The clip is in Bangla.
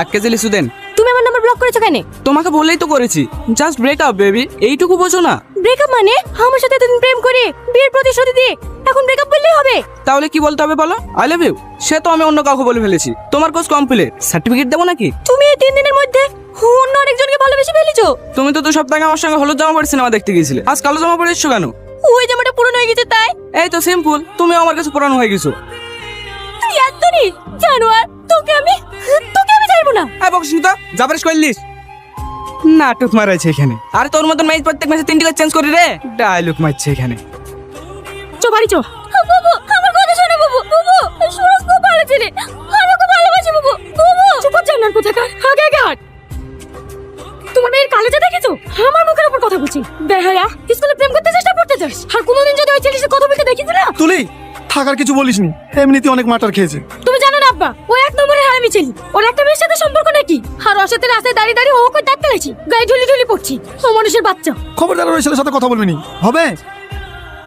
1 কেজি লিচু দেন। তুমি আমার নাম্বার ব্লক করেছো কেন? তোমাকে বললেই তো করেছি, জাস্ট ব্রেকআপ বেবি, এইটুকু বোঝো না? ব্রেকআপ মানে আমার সাথে এতদিন প্রেম করে বিয়ের প্রতিশ্রুতি দিয়ে এখন ব্রেকআপ বললেই হবে? তাহলে কি বলতে হবে বলো? I love you. সে তো আমি অন্য কাউকে বলে ফেলেছি। তোমার কোর্স কমপ্লিট, সার্টিফিকেট দেবো নাকি? তুমি এই 3 দিনের মধ্যে অন্য আরেকজনকে ভালোবেসে ফেলেছো। তুমি তো 2 সপ্তাহ আগে আমার সঙ্গে হলুদ জামা পরে সিনেমা দেখতে গিয়েছিলে, আজ কালো জামা পরে এসছো কেন? ওই জামাটা পুরনো হয়ে গেছে তাই। এই তো সিম্পল, তুমি আমার কাছে পুরানো হয়ে গেছো। তুই এতনি জানোয়ার, তোকে আমি ছাড়বো না। হ্যাঁ বকসুতা, জাবরেশ করলিস নাটক মারাইছে এখানে। আরে তোর মতন ম্যাচ প্রত্যেক ম্যাচে 3টি করে চেঞ্জ করি রে, ডায়লগ মারছে এখানে। চো বাড়ি চো। বাবু আমার কথা শোনো বাবু। বাবু সুরজ খুব ভালো ছেলে, আমাকে ভালোবাসে বাবু। বাবু চুপ কর জানার কোথাকার, আগে আগে হাট। তোমার মেয়ের কালেজে দেখেছো আমার মুখের উপর কথা বলছি? বেহায়া, স্কুলে প্রেম করতে চেষ্টা করতে চাস, আর কোনোদিন যদি ওই ছেলের সাথে কথা বলতে দেখিস না। তুলি থাকার কিছু বলিসনি, এমনিতে অনেক মাটার খেয়েছে। তুমি জানো না আব্বা, ও 1 নম্বরের হারামি ছেলে। ওর একটা মেয়ের সাথে সম্পর্ক নাকি, আর ওর সাথে রাস্তায় দাঁড়িয়ে দাঁড়িয়ে ও কই দাঁত ফেলেছি, গায়ে ঢুলি ঢুলি পড়ছি। ও মানুষের বাচ্চা। খবরদার ওই ছেলের সাথে কথা বলবি নি, হবে?